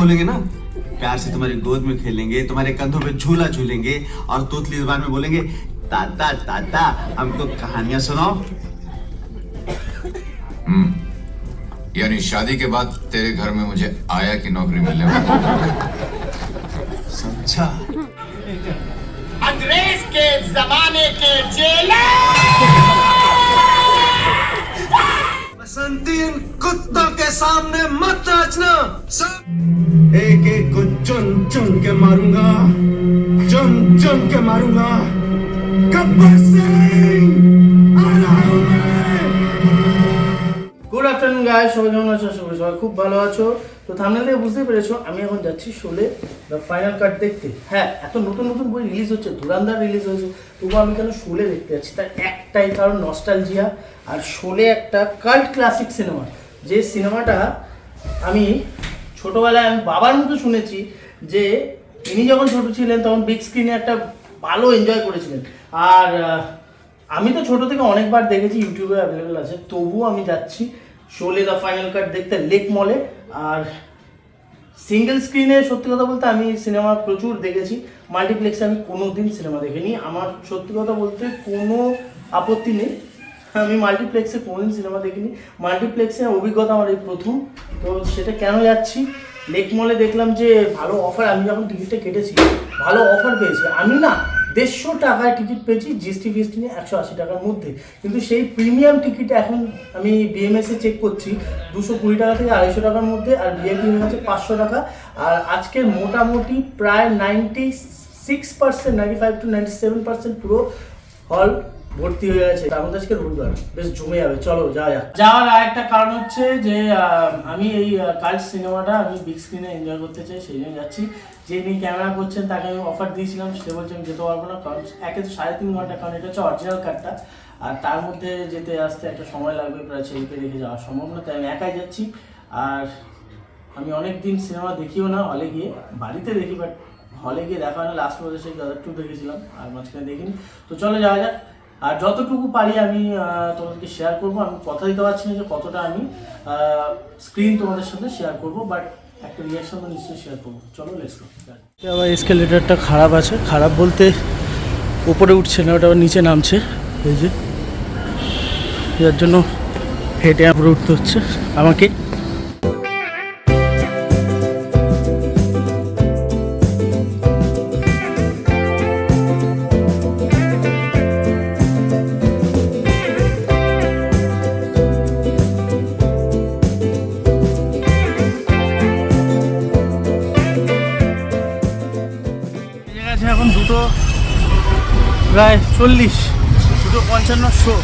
बोलेंगे ना, प्यार से तुम्हारी गोद में खेलेंगे, तुम्हारे कंधों पे झूला झूलेंगे और तोतली जुबान में बोलेंगे ताता ताता हमको कहानियां सुनाओ। यानी शादी के बाद तेरे घर में मुझे आया की नौकरी मिलने वाली। समझा? अंग्रेज के जमाने के जेलर बसंती इन कुत्तों के सामने मत नाचना। एक एक को चुन चुन के मारूंगा, चुन चुन के मारूंगा। गब्बर सिंह आ रहा हूं मैं। गुड आफ्टरनुन गाइस, সবাই কেমন আছো? সবাই খুব ভালো আছো। তো থাম্বনেল থেকে বুঝতে পেরেছো আমি এখন যাচ্ছি শোলে দ্য ফাইনাল কাট দেখতে। হ্যাঁ, এত নতুন নতুন বই রিলিজ হচ্ছে, ধুরন্ধর রিলিজ হয়েছে, তবু আমি কেন শোলে দেখতে যাচ্ছি? তার একটাই কারণ নস্টালজিয়া। আর শোলে একটা কাল্ট ক্লাসিক সিনেমা, যে সিনেমাটা আমি ছোটোবেলায় আমি বাবার মতো শুনেছি যে ইনি যখন ছোটো ছিলেন তখন বিগ স্ক্রিনে একটা ভালো এনজয় করেছিলেন। আর আমি তো ছোটো থেকে অনেকবার দেখেছি, ইউটিউবে অ্যাভেলেবেল আছে, তবুও আমি যাচ্ছি শোলে দ্য ফাইনাল কাট দেখতে লেক মলে। আর সিঙ্গেল স্ক্রিনে সত্যি কথা বলতে আমি সিনেমা প্রচুর দেখেছি, মাল্টিপ্লেক্সে আমি কোনো দিন সিনেমা দেখিনি। আমার সত্যি কথা বলতে কোনো আপত্তি নেই, আমি মাল্টিপ্লেক্সে কোনোদিন সিনেমা দেখিনি। মাল্টিপ্লেক্সের অভিজ্ঞতা আমার এই প্রথম। তো সেটা কেন যাচ্ছি, লেক মলে দেখলাম যে ভালো অফার, আমি যখন টিকিটটা কেটেছি ভালো অফার পেয়েছি। আমি না 150 টাকায় টিকিট পেয়েছি, জিএসটি ফিএসটি নিয়ে 180 টাকার মধ্যে। কিন্তু সেই প্রিমিয়াম টিকিট এখন আমি বিএমএসে চেক করছি 220 টাকা থেকে 250 টাকার মধ্যে, আর ভিআইপি হয়ে গেছে 500 টাকা। আর আজকে মোটামুটি প্রায় 96%, 95 to 97% পুরো হল ভর্তি হয়ে গেছে। তার মধ্যে আজকে রবিবার, বেশ জমে যাবে। চলো যাওয়ার আরেকটা কারণ হচ্ছে যে আমি এই কাল্ট সিনেমাটা আমি বিগ স্ক্রিনে এনজয় করতে চাই, সেই জন্য যাচ্ছি। যে নিয়ে ক্যামেরা করছেন তাকে আমি অফার দিয়েছিলাম, সে বলছে আমি যেতে পারবো না, কারণ একে তো 3.5 ঘন্টা, কারণ এটা হচ্ছে অরিজিনাল কাটটা, আর তার মধ্যে যেতে আসতে একটা সময় লাগবে, প্রায় ছেলেকে রেখে যাওয়া সম্ভব না, তাই আমি একাই যাচ্ছি। আর আমি অনেক দিন সিনেমা দেখিও না হলে গিয়ে, বাড়িতে দেখি, বাট হলে গিয়ে দেখা হয় না। লাস্ট বছর সেই গাদার 2 দেখেছিলাম, আর মাঝখানে দেখিনি। তো চলো যাওয়া যাক। আর যতটুকু পারি আমি তোমাদেরকে শেয়ার করবো। আমি কথা দিতে পারছি না যে কতটা আমি স্ক্রিন তোমাদের সাথে শেয়ার করবো, বাট একটা রিয়াকশন তো নিশ্চয়ই শেয়ার করবো। চলো লেটস গো। আবার এসকেলেটারটা খারাপ আছে, খারাপ বলতে উপরে উঠছে না, ওটা আবার নিচে নামছে, এই যে যার জন্য হেঁটে উপরে উঠতে হচ্ছে আমাকে। এখন 2:40, 2:55 শো,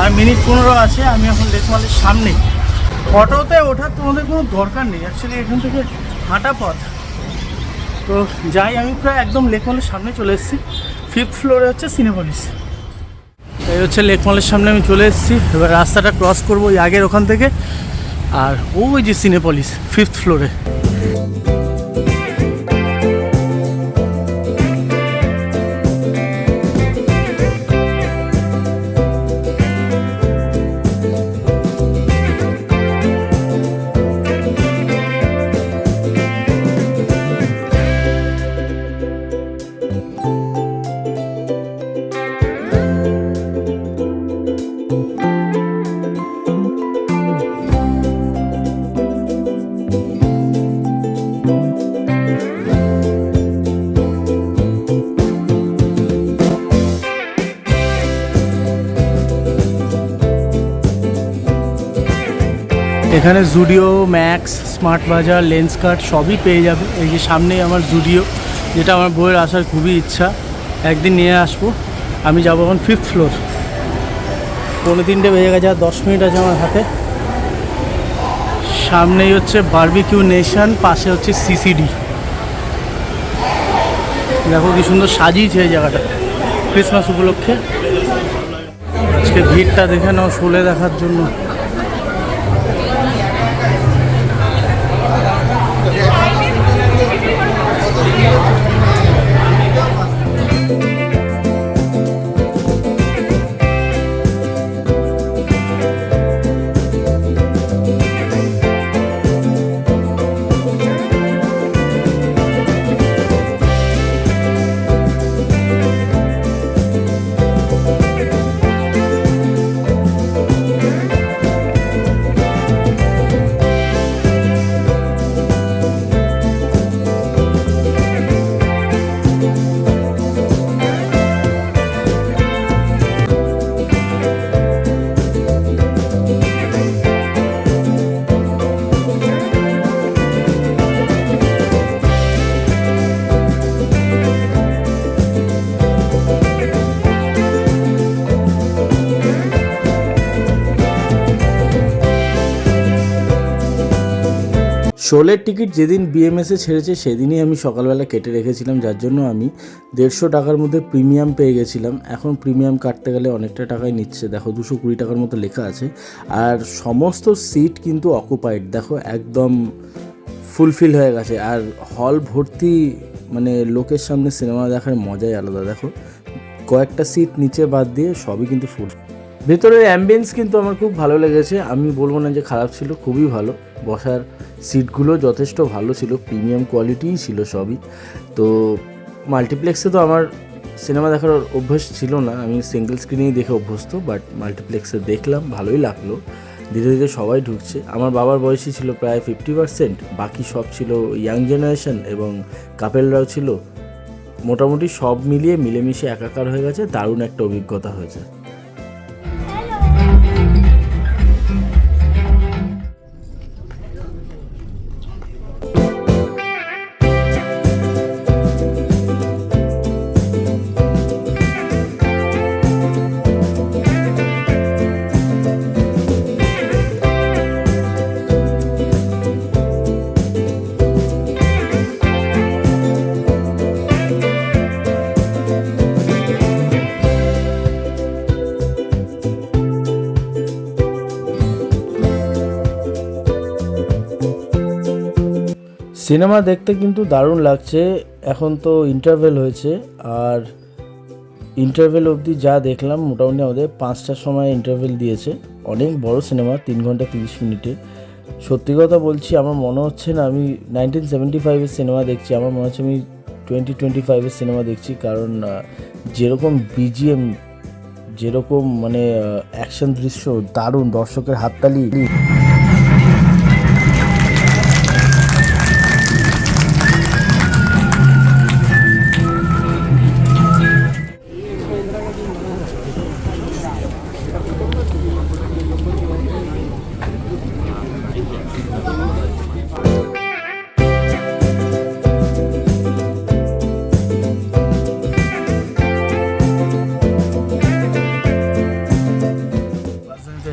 আর মিনিট 15 আছে। আমি এখন লেক মলের সামনে। অটোতে ওঠার তোমাদের কোনো দরকার নেই, অ্যাকচুয়ালি এখান থেকে হাঁটা পথ। তো যাই, আমি প্রায় একদম লেক মলের সামনে চলে এসেছি। 5th ফ্লোরে হচ্ছে সিনেপলিস। এই হচ্ছে লেক মলের সামনে আমি চলে এসেছি। এবার রাস্তাটা ক্রস করবো ওই আগের ওখান থেকে, আর ওই যে সিনেপলিস 5th ফ্লোরে। এখানে জুডিও, ম্যাক্স, স্মার্ট বাজার, লেন্স কার্ট সবই পেয়ে যাবে। এই যে সামনেই আমার জুডিও, যেটা আমার বইয়ের আসার খুবই ইচ্ছা, একদিন নিয়ে আসবো। আমি যাবো এখন 5th ফ্লোর। 3:15 বেজে গেছে, আর 10 মিনিট আছে আমার হাতে। সামনেই হচ্ছে বারবিকিউ নেশন, পাশে হচ্ছে সিসিডি। দেখো কি সুন্দর সাজিয়েছে এই জায়গাটা ক্রিসমাস উপলক্ষে। আজকে ভিড়টা দেখে নাও শোলে দেখার জন্য। শোলের টিকিট যেদিন বিএমএসে ছেড়েছে সেদিনই আমি সকালবেলা কেটে রেখেছিলাম, যার জন্য আমি 150 টাকার মধ্যে প্রিমিয়াম পেয়ে গেছিলাম। এখন প্রিমিয়াম কাটতে গেলে অনেকটা টাকাই নিচ্ছে, দেখো 220 টাকার মতো লেখা আছে। আর সমস্ত সিট কিন্তু অকুপাইড, দেখো একদম ফুলফিল হয়ে গেছে। আর হল ভর্তি, মানে লোকের সামনে সিনেমা দেখার মজাই আলাদা। দেখো কয়েকটা সিট নিচে বাদ দিয়ে সবই কিন্তু ফুল। ভেতরের অ্যাম্বিয়েন্স কিন্তু আমার খুব ভালো লেগেছে, আমি বলবো না যে খারাপ ছিল, খুবই ভালো। বসার সিটগুলো যথেষ্ট ভালো ছিল, প্রিমিয়াম কোয়ালিটিই ছিল সবই। তো মাল্টিপ্লেক্সে তো আমার সিনেমা দেখার অভ্যাস ছিল না, আমি সিঙ্গেল স্ক্রিনেই দেখে অভ্যস্ত, বাট মাল্টিপ্লেক্সে দেখলাম, ভালোই লাগলো। ধীরে ধীরে সবাই ঢুকছে। আমার বাবার বয়সী ছিল প্রায় 50%, বাকি সব ছিল ইয়াং জেনারেশন এবং কাপেলরাও ছিল। মোটামুটি সব মিলিয়ে মিলেমিশে একাকার হয়ে গেছে, দারুণ একটা অভিজ্ঞতা হয়েছে। সিনেমা দেখতে কিন্তু দারুণ লাগছে। এখন তো ইন্টারভেল হয়েছে, আর ইন্টারভেল অবধি যা দেখলাম মোটামুটি আমাদের 5টার সময় ইন্টারভেল দিয়েছে। অনেক বড় সিনেমা, 3 ঘন্টা 30 মিনিটে। সত্যি কথা বলছি, আমার মনে হচ্ছে না আমি 1975-এর সিনেমা দেখছি, আমার মনে হচ্ছে আমি 2025-এর সিনেমা দেখছি। কারণ যেরকম বিজিএম, যেরকম মানে অ্যাকশন দৃশ্য, দারুণ, দর্শকের হাততালি।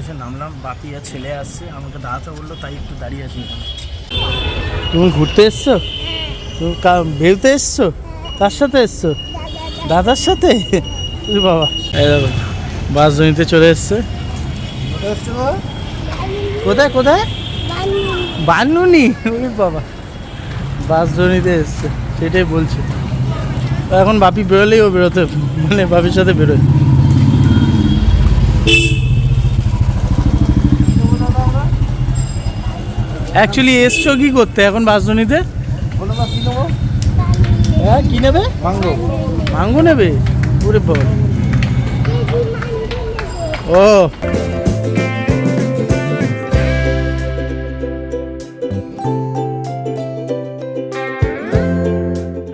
এসে নামলাম, বাপি আর ছেলে আসছে, আমাকে দাঁড়াতে বললো, তাই একটু দাঁড়িয়ে আছি এখানে। তুমি ঘুরতে এসছো? তুমি বেরোতে এসছো? কার সাথে এসছো? দাদার সাথে? বাবা, এই দেখো বাসজনিতে চলে এসছে। কোথায় কোথায়? বানুনি। বাবা, বাসজনিতে এসছে, সেটাই বলছে। এখন বাপি বেরোলেই ও বেরোতে, মানে বাপির সাথে বেরোয়। অ্যাকচুয়ালি এসছো কি করতে এখন বাসজনিতে? হ্যাঁ, কি নেবে? মাঙ্গো নেবে? ওরে বাবা, ও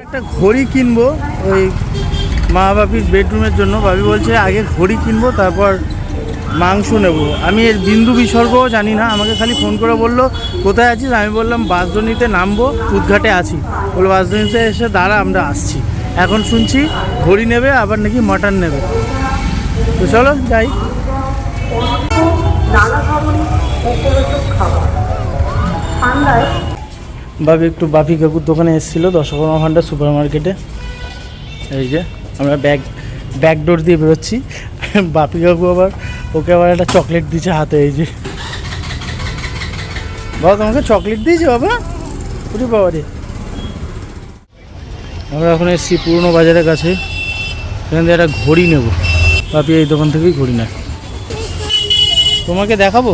একটা ঘড়ি কিনবো ওই মা বাপির বেডরুমের জন্য। বাপি বলছে আগে ঘড়ি কিনবো, তারপর মাংস নেব। আমি এর বিন্দু বিসর্গও জানি না, আমাকে খালি ফোন করে বললো কোথায় আছিস। আমি বললাম বাসজনিতে নামবো, কুদঘাটে আছি। বললো বাসজনিতে এসে দাঁড়া, আমরা আসছি। এখন শুনছি ঘড়ি নেবে, আবার নাকি মাটন নেবে। তো চলো যাই। বাপি একটু বাপি কাকুর দোকানে এসেছিলো, দশকর্মা ভান্ডার সুপার মার্কেটে। এই যে আমরা ব্যাক ডোর দিয়ে বেরোচ্ছি। বাপি কাকু আবার ওকে আবার একটা চকলেট দিয়েছে হাতে। এই যে বাবা, তোমাকে চকলেট দিয়েছে বাবা? ওরে বাবা রে। আমরা এখন এসেছি পুরনো বাজারের কাছে, এখান থেকে একটা ঘড়ি নেব। বাপি এই দোকান থেকেই ঘড়ি নেয়। তোমাকে দেখাবো,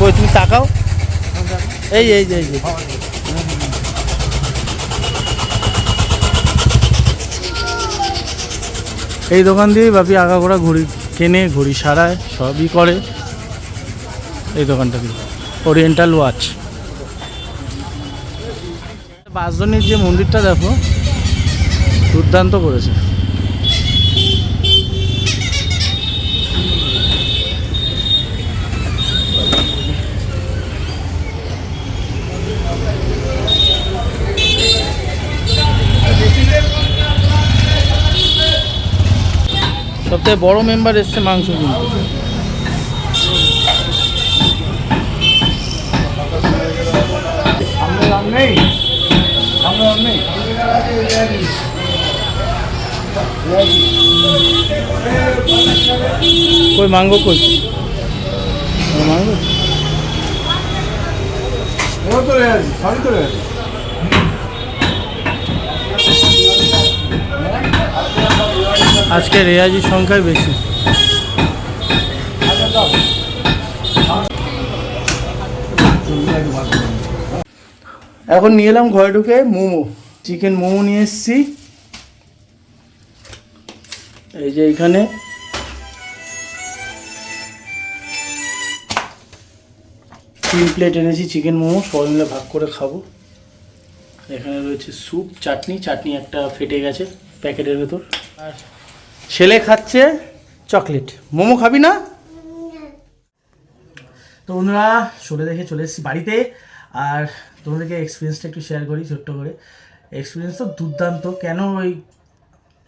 ওই তুমি তাকাও। এই এই যে এই দোকান দিয়েই বাপি আগাগোড়া ঘড়ি কেনে, ঘড়ি সারায়, সবই করে এই দোকানটা দিয়ে। Oriental watch. বাসজনির যে মন্দিরটা দেখো, দুর্দান্ত করেছে। সবথেকে বড় মেম্বার এসছে মাংস কিনতে। নেই আমরা নেই কই মাঙ্গো কই মাঙ্গো ও তো রেয়াজি সবই তো রেয়াজি আজকে রেয়াজির সংখ্যাই বেশি এখন নিয়ে এলাম ঘরে ঢুকে মোমো চিকেন মোমো নিয়ে এসেছি এই যে এখানে তিন প্লেট এনেছি চিকেন মোমো সবাই মিলে ভাগ করে খাবো এখানে রয়েছে স্যুপ চাটনি চাটনি একটা ফেটে গেছে প্যাকেটের ভেতর আর ছেলে খাচ্ছে চকলেট মোমো খাবি না তো বন্ধুরা শোলে দেখে চলে এসেছি বাড়িতে আর তোমাদেরকে এক্সপিরিয়েন্সটা একটু শেয়ার করি ছোট্ট করে এক্সপিরিয়েন্স তো দুর্দান্ত কেন ওই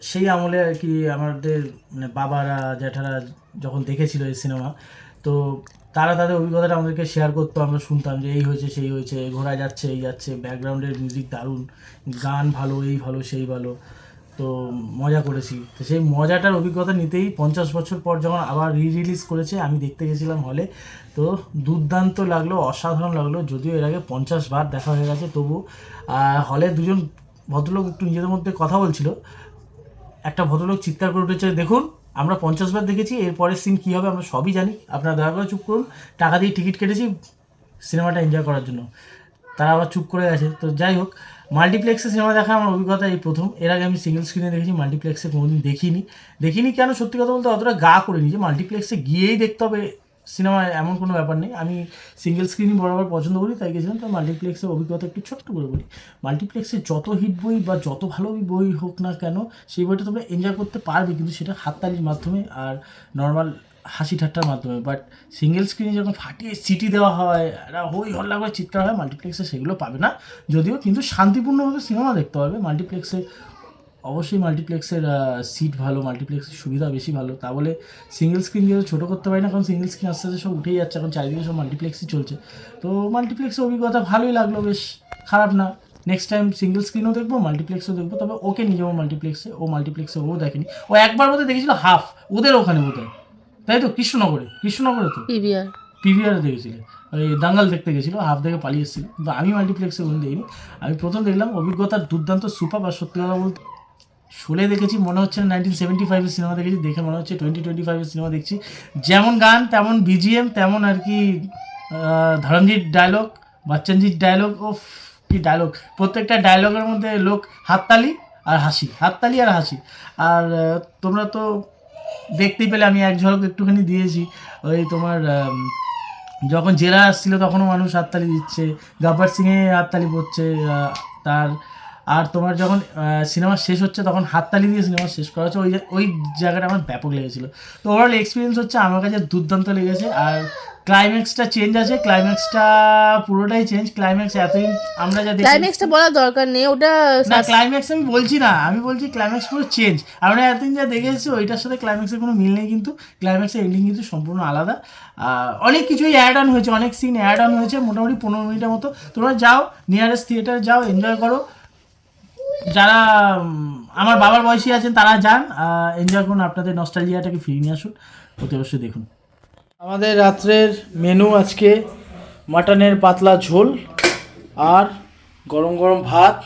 সেই আমলে আর কি আমাদের মানে বাবারা জ্যাঠারা যখন দেখেছিল এই সিনেমা তো তারা তাদের অভিজ্ঞতাটা আমাদেরকে শেয়ার করতো আমরা শুনতাম যে এই হয়েছে সেই হয়েছে ঘোরা যাচ্ছে এই যাচ্ছে ব্যাকগ্রাউন্ডের মিউজিক দারুণ গান ভালো এই ভালো সেই ভালো তো মজা করেছি তো সেই মজাটার অভিজ্ঞতা নিতেই 50 বছর পর যখন আবার রিলিজ করেছে আমি দেখতে গেছিলাম হলে তো দুর্দান্ত লাগলো অসাধারণ লাগলো যদিও এর আগে 50 বার দেখা হয়ে গেছে তবু হলে দুজন ভদ্রলোক একটু নিজেদের মধ্যে কথা বলছিল একটা ভদ্রলোক চিৎকার করে উঠেছে দেখুন আমরা 50 বার দেখেছি এরপরের সিন কী হবে আমরা সবই জানি আপনারা দয়া করে চুপ করুন টাকা দিয়ে টিকিট কেটেছি সিনেমাটা এনজয় করার জন্য তারা আবার চুপ করে গেছে তো যাই হোক মাল্টিপ্লেক্সে সিনেমা দেখা আমার অভিজ্ঞতা এই প্রথম এর আগে আমি সিঙ্গেল স্ক্রিনে দেখেছি মাল্টিপ্লেক্সে কোনোদিন দেখিনি কেন সত্যি কথা বলতে অতটা গা করিনি যে মাল্টিপ্লেক্সে গিয়েই দেখতে হবে সিনেমা এমন কোনো ব্যাপার নেই আমি সিঙ্গেল স্ক্রিনই বরাবর পছন্দ করি তাই গেছিলাম তো মাল্টিপ্লেক্সের অভিজ্ঞতা একটু ছোট্ট করে বলি মাল্টিপ্লেক্সে যত হিট বই বা যত ভালো বই হোক না কেন সেই বইটা তোমরা এনজয় করতে পারবে কিন্তু সেটা হাততালির মাধ্যমে আর নর্মাল হাসি ঠাট্টার মাধ্যমে বাট সিঙ্গেল স্ক্রিনে যখন ফাটিয়ে সিটি দেওয়া হয় একটা হই হল্লা করে চিৎকার হয় মাল্টিপ্লেক্সে সেগুলো পাবে না যদিও কিন্তু শান্তিপূর্ণভাবে সিনেমা দেখতে পারবে মাল্টিপ্লেক্সে অবশ্যই মাল্টিপ্লেক্সের সিট ভালো মাল্টিপ্লেক্সের সুবিধা বেশি ভালো তা বলে সিঙ্গেল স্ক্রিন যেহেতু ছোটো করতে পারি না কারণ সিঙ্গেল স্ক্রিন আস্তে আস্তে সব উঠেই যাচ্ছে এখন চারিদিকে সব মাল্টিপ্লেক্সই চলছে তো মাল্টিপ্লেক্সের অভিজ্ঞতা ভালোই লাগলো বেশ খারাপ না নেক্সট টাইম সিঙ্গেল স্ক্রিনও দেখবো মাল্টিপ্লেক্সও দেখবো তবে ওকে নিয়ে যাবো মাল্টিপ্লেক্সে মাল্টিপ্লেক্সে ও দেখেনি ও একবার বোধহয় দেখেছিল হাফ ওদের ওখানে বোধহয় তাই তো কৃষ্ণনগরে তো পিভিআরে দেখেছিল ওই দাঙ্গাল দেখতে গেছিলো হাফ দেখে পালিয়ে এসেছিল কিন্তু আমি মাল্টিপ্লেক্সে কোনো দেখিনি আমি প্রথম দেখলাম অভিজ্ঞতার দুর্দান্ত সুপার আর সত্যি কথা বলতে শোলে দেখেছি মনে হচ্ছে না 1975-এর সিনেমা দেখেছি দেখে মনে হচ্ছে 2025-এর সিনেমা দেখছি যেমন গান তেমন বিজিএম তেমন আর কি ধরমজির ডায়লগ বচ্চনজির ডায়লগ ও কি ডায়লগ প্রত্যেকটা ডায়লগের মধ্যে লোক হাততালি আর হাসি আর তোমরা তো দেখতেই পেলে আমি এক ঝলক একটুখানি দিয়েছি ওই তোমার যখন জেলা আসছিল তখনও মানুষ হাততালি দিচ্ছে গব্বর সিংয়ে হাততালি পড়ছে তার আর তোমার যখন সিনেমা শেষ হচ্ছে তখন হাততালি দিয়ে সিনেমা শেষ করা হচ্ছে ওই জায়গাটা আমার ব্যাপক লেগেছিলো তো ওভারঅল এক্সপিরিয়েন্স হচ্ছে আমার কাছে দুর্দান্ত লেগেছে আর ক্লাইম্যাক্সটা চেঞ্জ আছে ক্লাইম্যাক্সটা পুরোটাই চেঞ্জ ক্লাইম্যাক্স এতদিন আমরা যা দেখি ক্লাইম্যাক্সটা বলার দরকার নেই ওটা না ক্লাইম্যাক্স আমি বলছি না আমি বলছি ক্লাইম্যাক্স পুরো চেঞ্জ আমরা এতদিন যা দেখে এসেছি ওইটার সাথে ক্লাইম্যাক্সের কোনো মিল নেই কিন্তু ক্লাইম্যাক্সের এন্ডিং কিন্তু সম্পূর্ণ আলাদা অনেক কিছুই অ্যাড অন হয়েছে অনেক সিন অ্যাড অন হয়েছে মোটামুটি 15 মিনিটের মতো তোমরা যাও নিয়ারেস্ট থিয়েটারে যাও এনজয় করো যারা আমার বাবার বয়সী আছেন তারা যান এনজয় করুন আপনাদের নস্টালজিয়াটাকে ফিরিয়ে নিয়ে আসুন অতি অবশ্যই দেখুন আমাদের রাত্রের মেনু আজকে মাটনের পাতলা ঝোল আর গরম গরম ভাত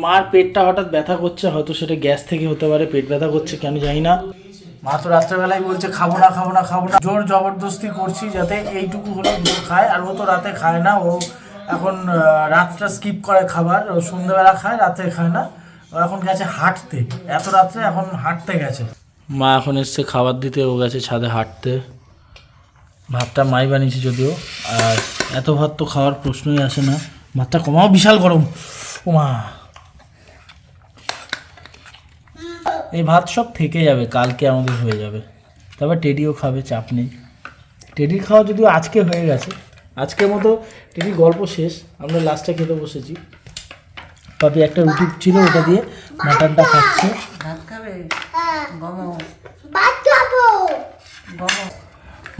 মার পেটটা হঠাৎ ব্যথা করছে হয়তো সেটা গ্যাস থেকে হতে পারে পেট ব্যথা করছে কেন জানি না মা তো রাত্রেবেলায় বলছে খাবো না জোর জবরদস্তি করছি যাতে এইটুকু হলেও দুটো খায় আর ও তো রাতে খায় না ও এখন রাতটা স্কিপ করে খাবার ও সন্ধ্যাবেলা খায় রাতে খায় না ও এখন গেছে হাঁটতে এত রাত্রে এখন হাঁটতে গেছে মা এখন এসছে খাবার দিতে ও গেছে ছাদে হাঁটতে ভাতটা মাই বানিয়েছে যদিও আর এত ভাত তো খাওয়ার প্রশ্নই আসে না ভাতটা কমাও বিশাল গরম ও মা এই ভাত সব থেকে যাবে কালকে আমাদের হয়ে যাবে তারপর টেডিও খাবে চাপ নেই টেডির খাওয়া যদিও আজকে হয়ে গেছে আজকের মতো টেডির গল্প শেষ আমরা লাস্টে খেতে বসেছি পাপি একটা রুটি ছিল ওটা দিয়ে মাটনটা খাচ্ছে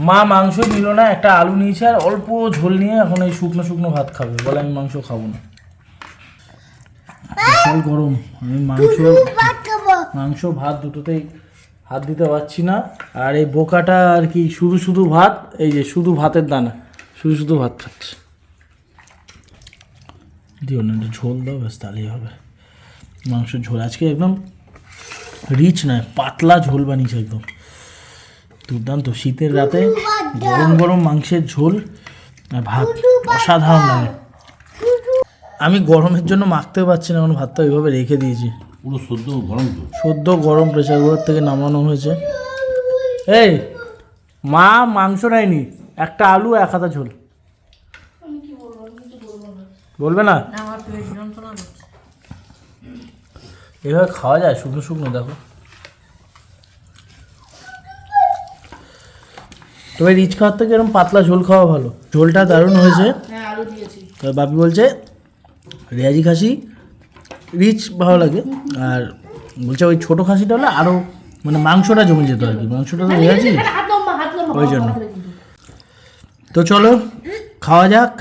মা মাংস নিল না, একটা আলু নিয়েছে আর অল্প ঝোল নিয়ে এখন এই শুকনো শুকনো ভাত খাবে, বলে আমি মাংস খাবো না। বিশাল গরম, আমি মাংস ভাত দুটোতেই হাত দিতে পারছি না। আর এই বোকাটা আর কি শুধু শুধু ভাত, এই যে শুধু ভাতের দানা, শুধু শুধু ভাত খাচ্ছে। দিও না, একটু ঝোল দাও, ব্যাস তাহলেই হবে। মাংসের ঝোল আজকে একদম রিচ নয়, পাতলা ঝোল বানিয়েছে একদম দুর্দান্ত। শীতের রাতে গরম গরম মাংসের ঝোল আর ভাত অসাধারণ লাগে। আমি গরমের জন্য মাখতে পারছি না, এখন ভাতটা ওইভাবে রেখে দিয়েছি। পুরো সদ্য গরম প্রেসার কুকার থেকে নামানো হয়েছে। এই মা মাংস নেয়নি, একটা আলু এক হাতা ঝোল। বলবে না? এভাবে খাওয়া যায় শুকনো শুকনো? দেখো, তবে রিচ খাওয়ার থেকে এরকম পাতলা ঝোল খাওয়া ভালো। ঝোলটা দারুণ হয়েছে। তবে বাপি বলছে রেয়াজি খাসি রিচ ভালো লাগে, আর বলছে ওই ছোটো খাসিটা হলে আরও মানে মাংসটা জমে যেত আর কি, মাংসটা তো রেয়াজি ওই জন্য। তো চলো খাওয়া যাক।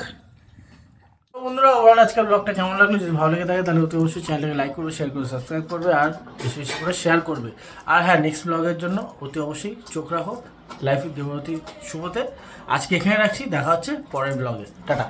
বন্ধুরা, ওভারঅল আজকের ব্লগটা কেমন লাগলো? যদি ভালো লেগে থাকে তাহলে অতি অবশ্যই চ্যানেলটাকে লাইক করবে, শেয়ার করবে, সাবস্ক্রাইব করবে, আর বেশি বেশি করে শেয়ার করবে। আর হ্যাঁ, নেক্সট ব্লগের জন্য অতি অবশ্যই চোখ রাখো লাইফ উইথ দেবতী শুভতে। আজকে এখানে রাখছি, দেখা হচ্ছে পরের ব্লগে। টাটা।